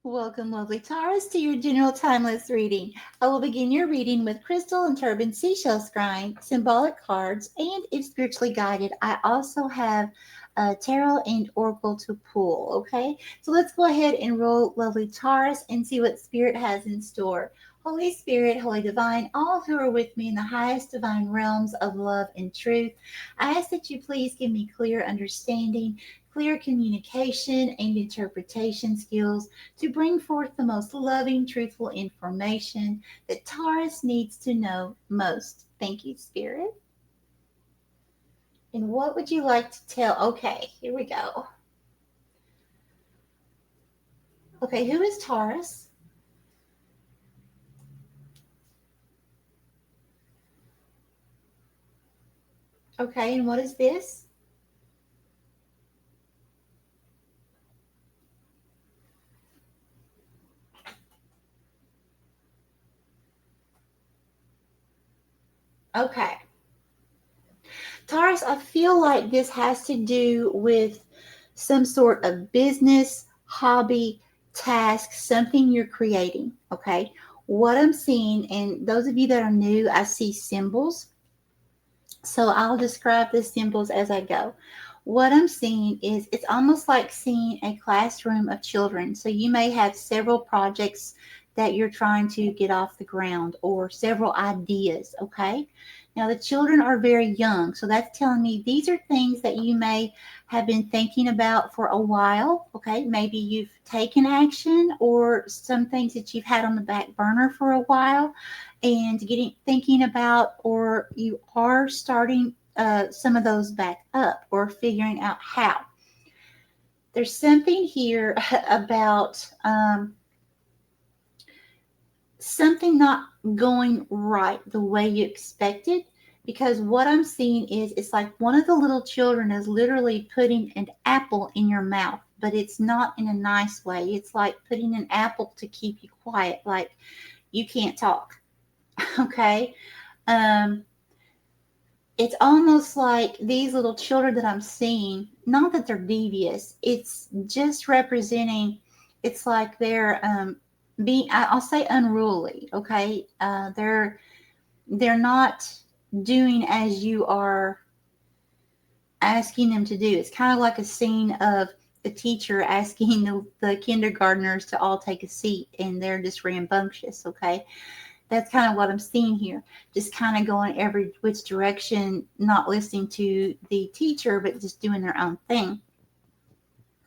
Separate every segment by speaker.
Speaker 1: Welcome, lovely Taurus, to your general timeless reading. I will begin your reading with crystal and turban seashell scrying, symbolic cards, and if spiritually guided, I also have tarot and oracle to pull. Okay, so let's go ahead and roll, lovely Taurus, and see what Spirit has in store. Holy Spirit, Holy Divine, all who are with me in the highest divine realms of love and truth, I ask that you please give me clear understanding, clear communication, and interpretation skills to bring forth the most loving, truthful information that Taurus needs to know most. Thank you, Spirit. And what would you like to tell? Okay, here we go. Okay, who is Taurus? Okay, and what is this? Okay. Taurus, I feel like this has to do with some sort of business, hobby, task, something you're creating. Okay. What I'm seeing, and those of you that are new, I see symbols. So I'll describe the symbols as I go. What I'm seeing is it's almost like seeing a classroom of children. So you may have several projects that you're trying to get off the ground or several ideas, okay? Now the children are very young, so that's telling me these are things that you may have been thinking about for a while, okay? Maybe you've taken action or some things that you've had on the back burner for a while and getting thinking about, or you are starting some of those back up or figuring out how. There's something here about something not going right the way you expected, because what I'm seeing is it's like one of the little children is literally putting an apple in your mouth, but it's not in a nice way. It's like putting an apple to keep you quiet, like you can't talk. Okay. um it's almost like these little children that I'm seeing, not that they're devious, it's just representing, it's like they're being, I'll say unruly, okay? They're not doing as you are asking them to do. It's kind of like a scene of the teacher asking the kindergartners to all take a seat and they're just rambunctious, okay? That's kind of what I'm seeing here. Just kind of going every which direction, not listening to the teacher, but just doing their own thing.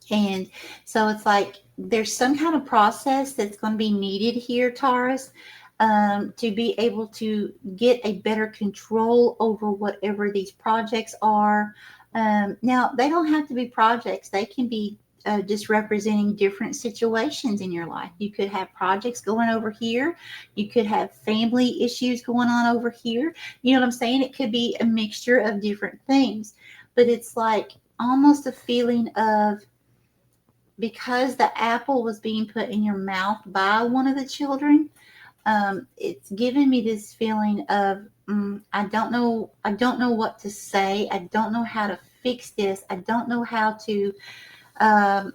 Speaker 1: And so it's like there's some kind of process that's going to be needed here, Taurus, to be able to get a better control over whatever these projects are. Now, they don't have to be projects, they can be just representing different situations in your life. You could have projects going over here, you could have family issues going on over here. You know what I'm saying? It could be a mixture of different things, but it's like almost a feeling of, because the apple was being put in your mouth by one of the children, it's given me this feeling of, I don't know what to say, I don't know how to fix this, I don't know how to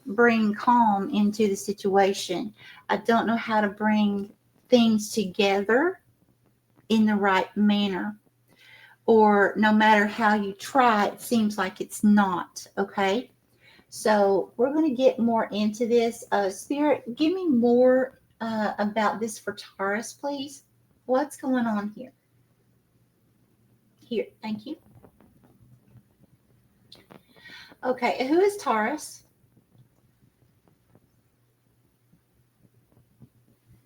Speaker 1: bring calm into the situation, I don't know how to bring things together in the right manner, or no matter how you try, it seems like it's not okay. So we're going to get more into this. Spirit, give me more about this for Taurus, please. What's going on here? Here, thank you. Okay, who is Taurus?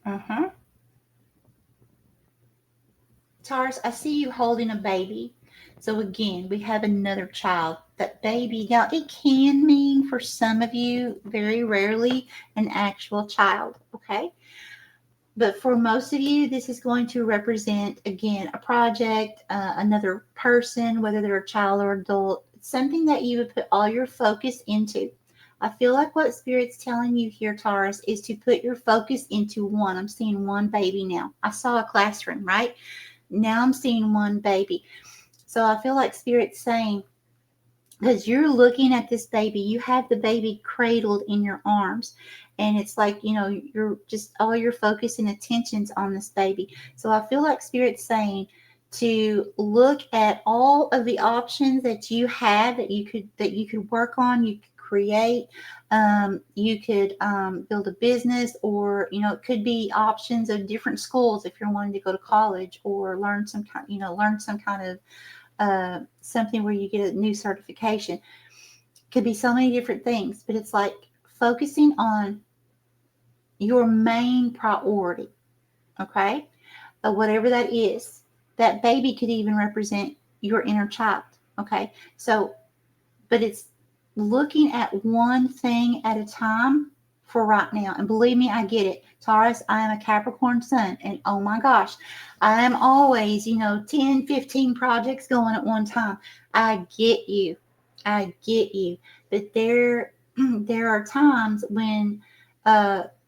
Speaker 1: Uh-huh. Taurus, I see you holding a baby. So again, we have another child. That baby, now it can mean for some of you, very rarely, an actual child, okay? But for most of you, this is going to represent, again, a project, another person, whether they're a child or adult, something that you would put all your focus into. I feel like what Spirit's telling you here, Taurus, is to put your focus into one. I'm seeing one baby now. I saw a classroom, right? Now I'm seeing one baby. So I feel like Spirit's saying, because you're looking at this baby. You have the baby cradled in your arms, and it's like, you're just all your focus and attention's on this baby. So I feel like Spirit's saying to look at all of the options that you have, that you could work on, you could create, you could build a business, or it could be options of different schools if you're wanting to go to college or learn some kind of something where you get a new certification. Could be so many different things, but it's like focusing on your main priority, okay? Whatever that is. That baby could even represent your inner child, okay? So, but it's looking at one thing at a time for right now. And believe me, I get it. Taurus, I am a Capricorn sun, and oh my gosh, I am always, 10, 15 projects going at one time. I get you. I get you. But there are times when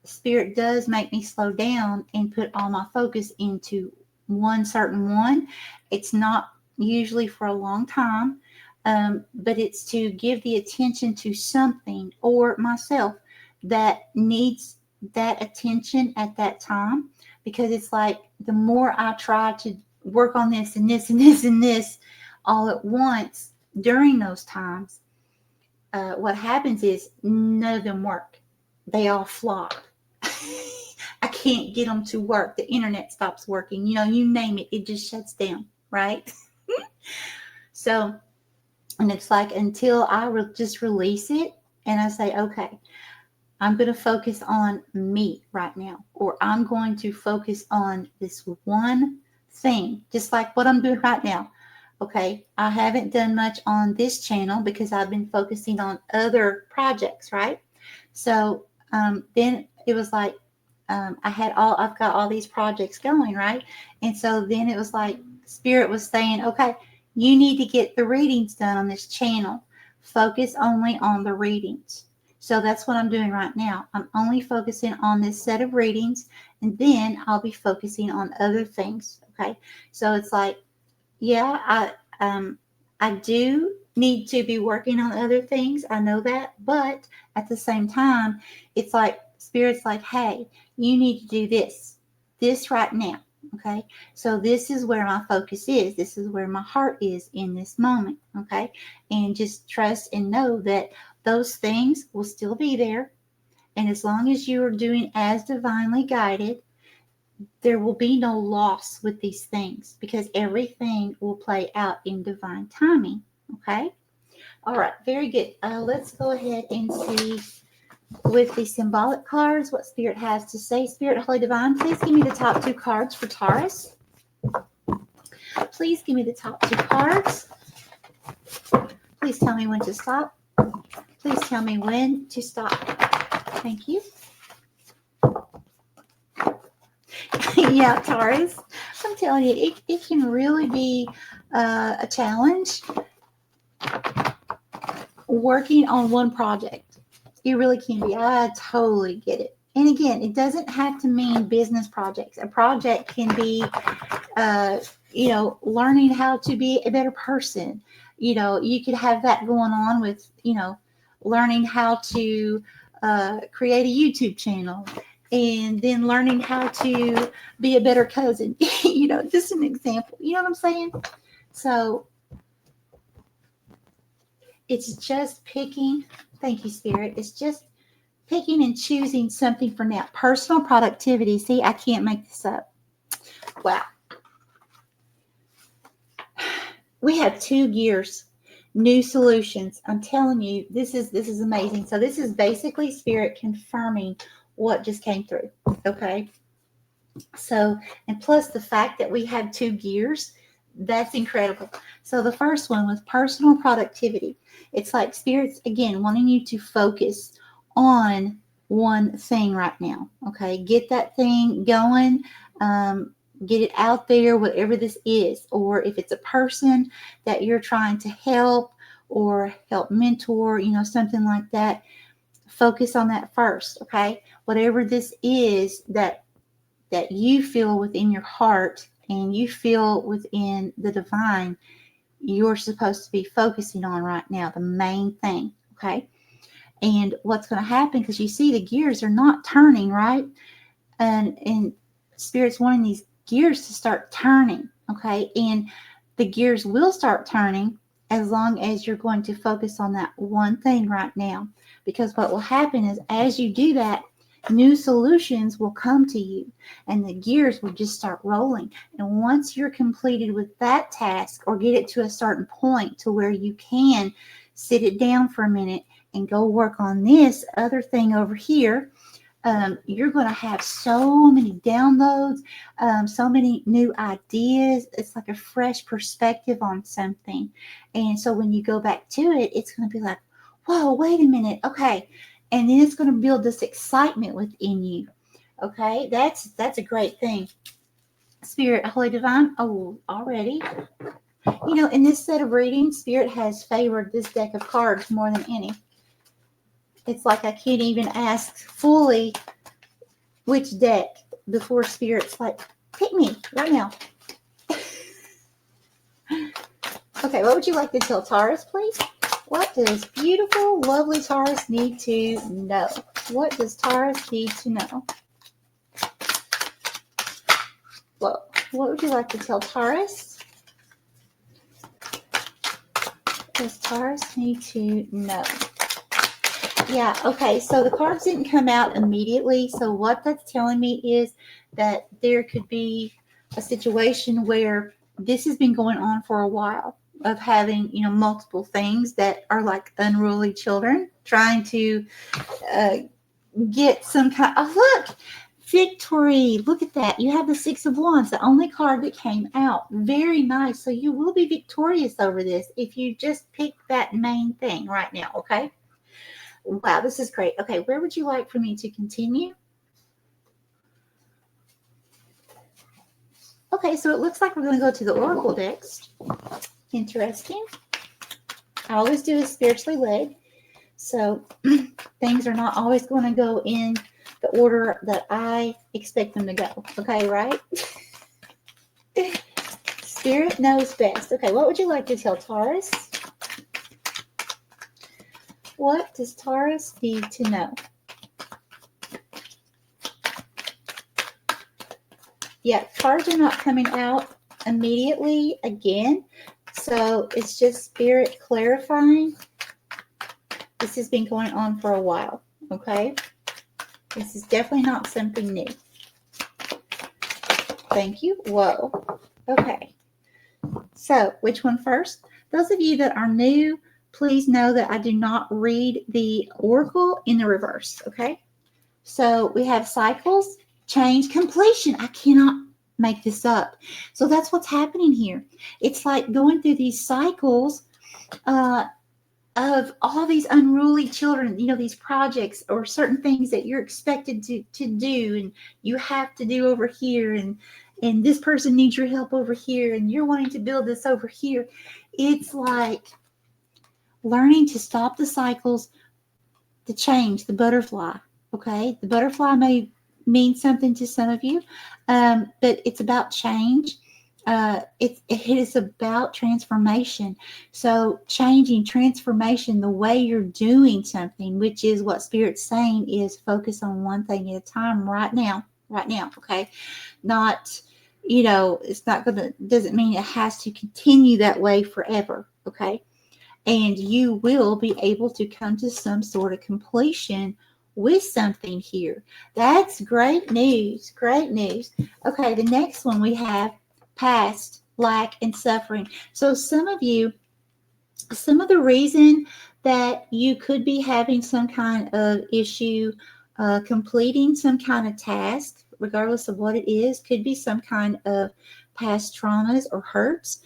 Speaker 1: Spirit does make me slow down and put all my focus into one certain one. It's not usually for a long time, but it's to give the attention to something or myself that needs that attention at that time. Because it's like the more I try to work on this and this and this and this all at once during those times, what happens is none of them work. They all flop. I can't get them to work. The internet stops working. You name it, it just shuts down, right? So, and it's like until I just release it and I say, okay, I'm going to focus on me right now, or I'm going to focus on this one thing, just like what I'm doing right now. Okay, I haven't done much on this channel because I've been focusing on other projects, right? So then it was like I've got all these projects going, right? And so then it was like Spirit was saying, okay, you need to get the readings done on this channel. Focus only on the readings. So that's what I'm doing right now. I'm only focusing on this set of readings, and then I'll be focusing on other things. Okay, so it's like, yeah, I do need to be working on other things. I know that, but at the same time, it's like Spirit's like, hey, you need to do this right now. Okay, so this is where my focus is. This is where my heart is in this moment. Okay, and just trust and know that those things will still be there. And as long as you are doing as divinely guided, there will be no loss with these things because everything will play out in divine timing. Okay. All right. Very good. Let's go ahead and see with the symbolic cards what Spirit has to say. Spirit, Holy Divine, please give me the top two cards for Taurus. Please give me the top two cards. Please tell me when to stop. Please tell me when to stop. Thank you. Yeah, Taurus, I'm telling you, it can really be a challenge working on one project. It really can be. I totally get it. And again, it doesn't have to mean business projects. A project can be, learning how to be a better person. You could have that going on with, learning how to create a YouTube channel, and then learning how to be a better cousin. Just an example. You know what I'm saying? So it's just picking. Thank you, Spirit. It's just picking and choosing something for now. Personal productivity. See, I can't make this up. Wow. We have 2 gears, new solutions. I'm telling you, this is amazing. So this is basically Spirit confirming what just came through. Okay. So, and plus the fact that we have 2 gears, that's incredible. So the first one was personal productivity. It's like Spirit's, again, wanting you to focus on one thing right now. Okay. Get that thing going. Get it out there, whatever this is. Or if it's a person that you're trying to help or help mentor, something like that, focus on that first. Okay. Whatever this is that you feel within your heart and you feel within the divine, you're supposed to be focusing on right now, the main thing, okay? And what's going to happen, because you see the gears are not turning, right? And Spirit's wanting these gears to start turning, okay? And the gears will start turning as long as you're going to focus on that one thing right now. Because what will happen is, as you do that, new solutions will come to you and the gears will just start rolling. And once you're completed with that task, or get it to a certain point to where you can sit it down for a minute and go work on this other thing over here, you're going to have so many downloads, so many new ideas. It's like a fresh perspective on something. And so when you go back to it, it's going to be like, whoa, wait a minute. Okay. And then it's going to build this excitement within you. Okay. That's a great thing. Spirit, Holy Divine. Oh, already. You know, in this set of readings, Spirit has favored this deck of cards more than any. It's like I can't even ask fully which deck before Spirit's like, pick me right now. Okay, what would you like to tell Taurus, please? What does beautiful, lovely Taurus need to know? What does Taurus need to know? Well, what would you like to tell Taurus? What does Taurus need to know? Yeah, okay, so the cards didn't come out immediately. So what that's telling me is that there could be a situation where this has been going on for a while, of having, you know, multiple things that are like unruly children trying to get some kind. Oh, look, victory. Look at that. You have the Six of Wands, the only card that came out. Very nice. So you will be victorious over this if you just pick that main thing right now, okay? Wow, this is great. Okay, where would you like for me to continue? Okay, so it looks like we're going to go to the Oracle next. Interesting. I always do is spiritually led. So things are not always going to go in the order that I expect them to go. Okay, right? Spirit knows best. Okay, what would you like to tell Taurus? What does Taurus need to know? Yeah, cards are not coming out immediately again. So it's just Spirit clarifying. This has been going on for a while, okay? This is definitely not something new. Thank you. Whoa. Okay. So which one first? Those of you that are new, please know that I do not read the oracle in the reverse, okay? So we have cycles, change, completion. I cannot make this up. So that's what's happening here. It's like going through these cycles of all these unruly children, you know, these projects or certain things that you're expected to do and you have to do over here, and this person needs your help over here, and you're wanting to build this over here. It's like learning to stop the cycles, the change, the butterfly. Okay, the butterfly may mean something to some of you, but it's about change. It is about transformation. So changing, transformation, the way you're doing something, which is what Spirit's saying is focus on one thing at a time right now, okay? Not, you know, it's not going to, doesn't mean it has to continue that way forever, okay? And you will be able to come to some sort of completion with something here. That's great news. Great news. Okay, the next one we have past, lack, and suffering. So some of you, some of the reason that you could be having some kind of issue completing some kind of task, regardless of what it is, could be some kind of past traumas or hurts.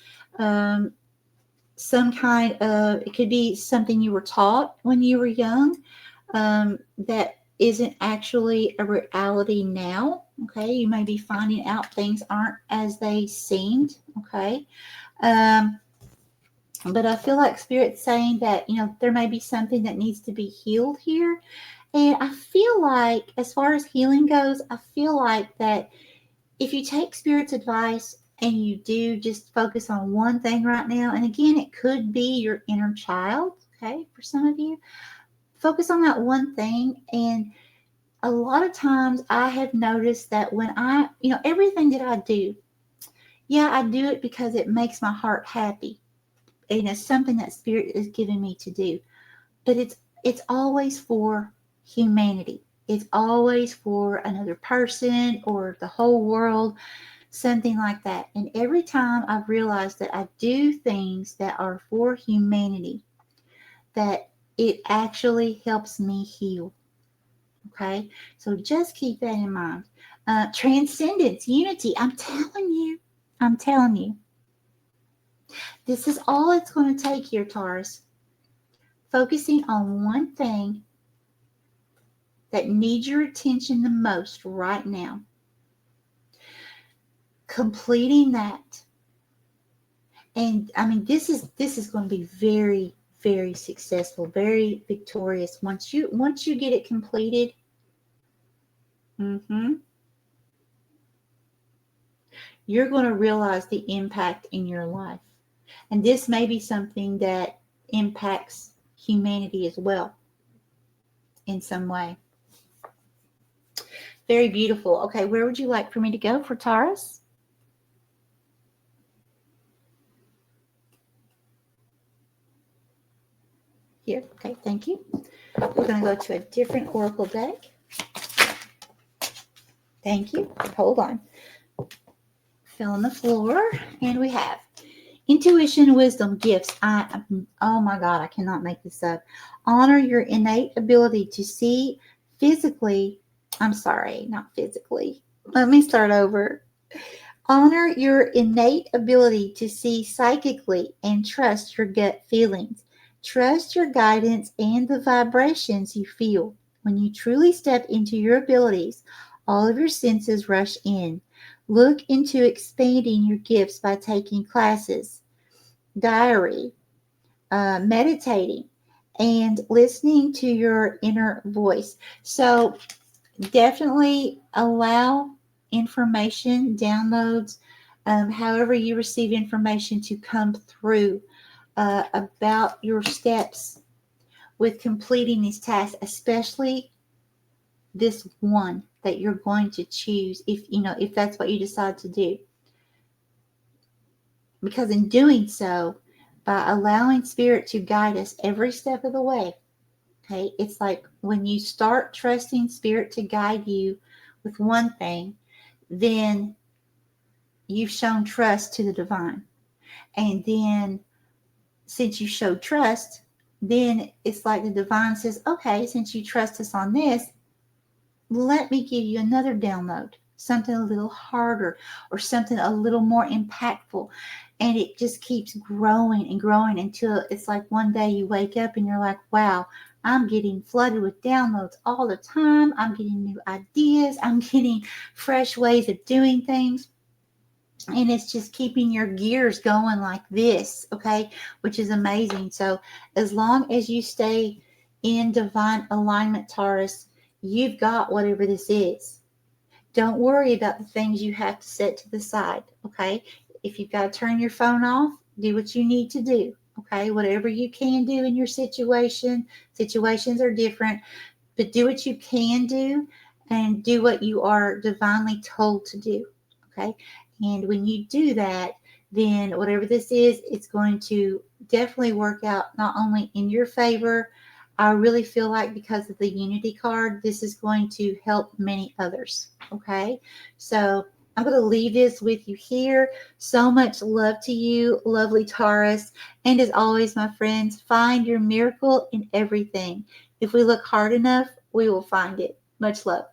Speaker 1: Some kind of, it could be something you were taught when you were young that isn't actually a reality now. Okay, you may be finding out things aren't as they seemed. Okay, but I feel like Spirit's saying that, you know, there may be something that needs to be healed here. And I feel like, as far as healing goes, I feel like that if you take Spirit's advice and you do just focus on one thing right now, and again, it could be your inner child, okay, for some of you, focus on that one thing. And a lot of times I have noticed that when everything that I do, yeah, I do it because it makes my heart happy. And it's something that Spirit is giving me to do. But it's always for humanity. It's always for another person or the whole world, something like that. And every time I've realized that I do things that are for humanity, that it actually helps me heal. Okay, so just keep that in mind. Transcendence, unity. I'm telling you, this is all it's going to take here, Taurus. Focusing on one thing that needs your attention the most right now. Completing that. And I mean, this is going to be very, very successful, very victorious. Once you get it completed, you're going to realize the impact in your life. And this may be something that impacts humanity as well in some way. Very beautiful. Okay, where would you like for me to go for Taurus? Here. Okay, thank you. We're going to go to a different oracle deck. Thank you. Hold on. Fill in the floor. And we have intuition, wisdom, gifts. Oh my God, I cannot make this up. Honor your innate ability to see physically. I'm sorry, not physically. Let me start over. Honor your innate ability to see psychically and trust your gut feelings. Trust your guidance and the vibrations you feel. When you truly step into your abilities, all of your senses rush in. Look into expanding your gifts by taking classes, diary, meditating, and listening to your inner voice. So definitely allow information, downloads, however you receive information to come through about your steps with completing these tasks, especially this one that you're going to choose if that's what you decide to do. Because in doing so, by allowing Spirit to guide us every step of the way, okay, it's like when you start trusting Spirit to guide you with one thing, then you've shown trust to the divine. And then since you showed trust, then it's like the divine says, okay, since you trust us on this, let me give you another download, something a little harder or something a little more impactful. And it just keeps growing and growing until it's like one day you wake up and you're like, wow, I'm getting flooded with downloads all the time. I'm getting new ideas. I'm getting fresh ways of doing things. And it's just keeping your gears going like this, okay, which is amazing. So as long as you stay in divine alignment, Taurus, you've got whatever this is. Don't worry about the things you have to set to the side, okay? If you've got to turn your phone off, do what you need to do, okay? Whatever you can do in your situation. Situations are different, but do what you can do and do what you are divinely told to do, okay? And when you do that, then whatever this is, it's going to definitely work out not only in your favor. I really feel like because of the Unity card, this is going to help many others. Okay, so I'm going to leave this with you here. So much love to you, lovely Taurus. And as always, my friends, find your miracle in everything. If we look hard enough, we will find it. Much love.